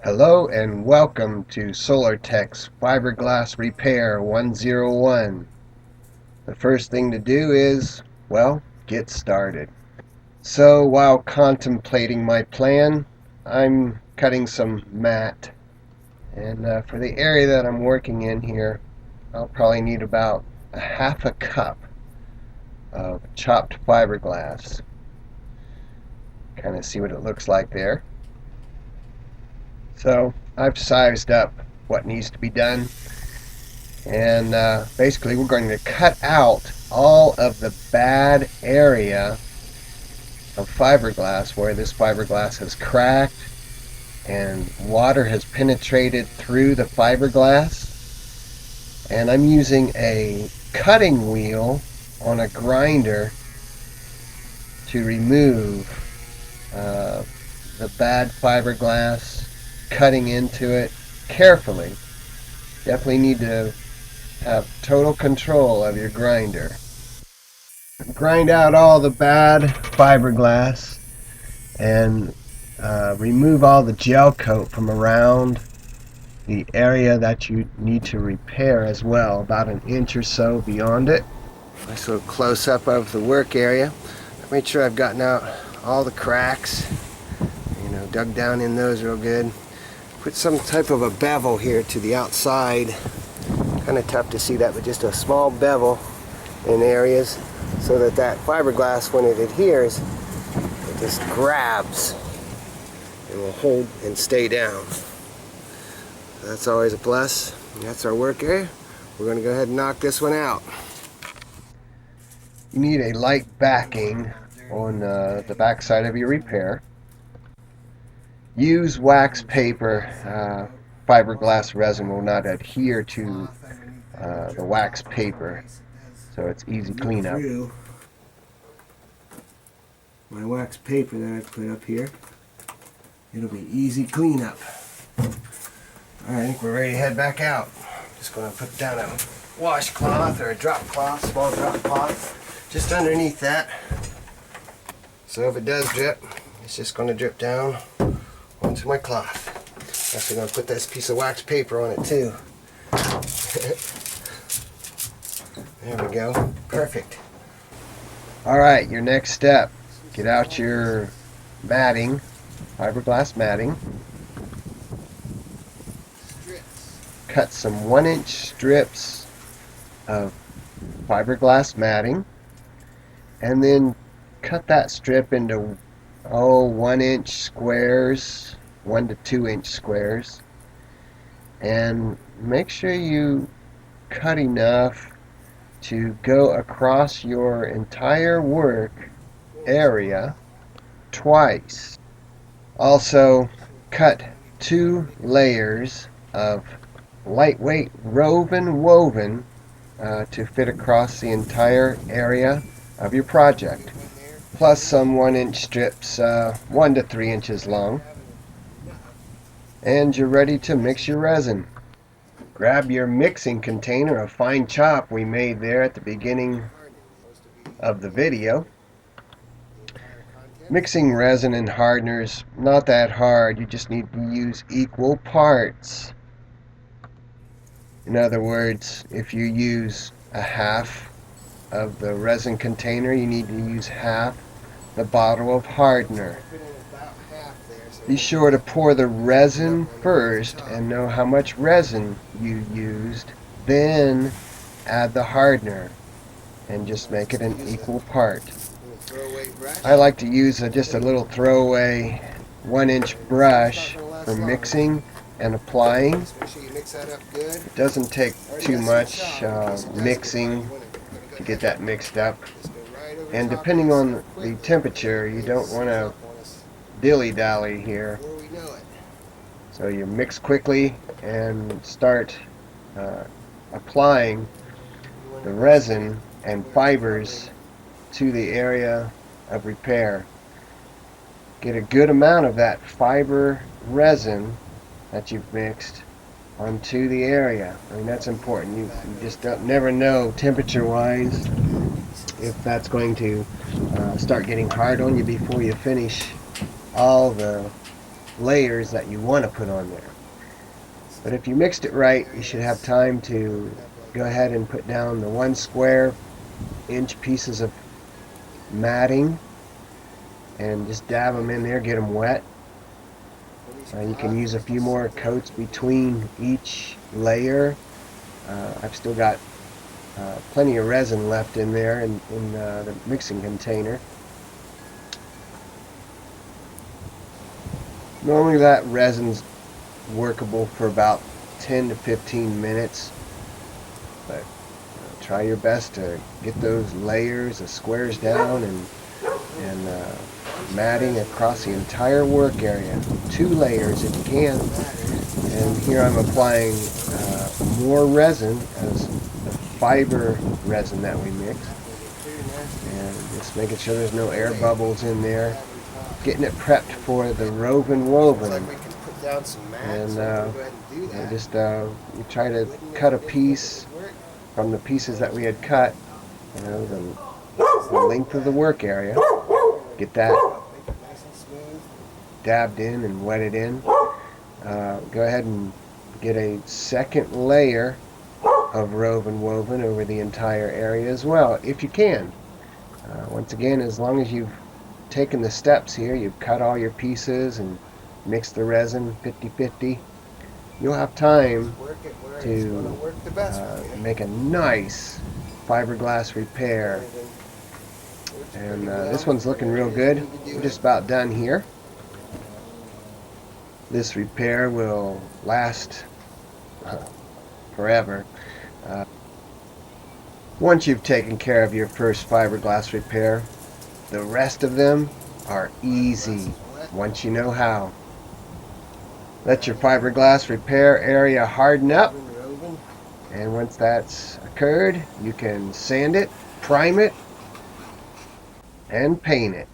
Hello and welcome to SolarTech's Fiberglass Repair 101. The first thing to do is, well, get started. So while contemplating my plan, I'm cutting some mat. And for the area that I'm working in here, I'll probably need about a half a cup of chopped fiberglass. Kind of see what it looks like there. So I've sized up what needs to be done, and basically we're going to cut out all of the bad area of fiberglass where this fiberglass has cracked and water has penetrated through the fiberglass. And I'm using a cutting wheel on a grinder to remove the bad fiberglass, cutting into it carefully. Definitely need to have total control of your grinder. Grind out all the bad fiberglass and remove all the gel coat from around the area that you need to repair as well, about an inch or so beyond it. Nice little close-up of the work area. Make sure I've gotten out all the cracks, dug down in those real good. Put some type of a bevel here to the outside. Kind of tough to see that, but just a small bevel in areas so that fiberglass, when it adheres, it just grabs and will hold and stay down. That's always a plus. That's our work area. We're going to go ahead and knock this one out. You need a light backing on the back side of your repair. Use wax paper. Fiberglass resin will not adhere to the wax paper, so it's easy cleanup. My wax paper that I put up here, it'll be easy cleanup. Alright, I think we're ready to head back out. Just going to put down a washcloth or a drop cloth, small drop cloth, just underneath that. So if it does drip, it's just going to drip down onto my cloth. Actually going to put this piece of wax paper on it too. There we go. Perfect. Alright, your next step. Get out your matting, fiberglass matting. Cut some 1-inch strips of fiberglass matting, and then cut that strip into 1-inch squares, 1 to 2-inch squares, and make sure you cut enough to go across your entire work area twice. Also, cut 2 layers of lightweight woven to fit across the entire area of your project, plus some 1-inch strips 1 to 3 inches long. And you're ready to mix your resin. Grab your mixing container, a fine chop we made there at the beginning of the video. Mixing resin and hardeners, not that hard. You just need to use equal parts. In other words, if you use a half of the resin container, you need to use half the bottle of hardener. Be sure to pour the resin first and know how much resin you used, then add the hardener and just make it an equal part. I like to use just a little throwaway 1-inch brush for mixing and applying. It doesn't take too much mixing to get that mixed up, and depending on the temperature, you don't want to dilly-dally here. So you mix quickly and start applying the resin and fibers to the area of repair. Get a good amount of that fiber resin that you've mixed onto the area. I mean, that's important. You just never know temperature wise if that's going to start getting hard on you before you finish all the layers that you want to put on there. But if you mixed it right, you should have time to go ahead and put down the 1 square-inch pieces of matting and just dab them in there, get them wet. You can use a few more coats between each layer. I've still got plenty of resin left in there in the mixing container. Normally that resin's workable for about 10 to 15 minutes, but try your best to get those layers of squares down and matting across the entire work area. 2 layers if you can. And here I'm applying more resin as the fiber resin that we mixed, and just making sure there's no air bubbles in there, getting it prepped for the woven. And just we try to cut a piece from the pieces that we had cut, the length of the work area, get that dabbed in and wetted in. Go ahead and get a second layer of woven over the entire area as well, if you can. Once again, as long as you've taken the steps here, you've cut all your pieces and mixed the resin 50-50, you'll have time to make a nice fiberglass repair. And this one's looking real good. We're just about done here. This repair will last forever. Once you've taken care of your first fiberglass repair, the rest of them are easy once you know how. Let your fiberglass repair area harden up, and once that's occurred, you can sand it, prime it, and paint it.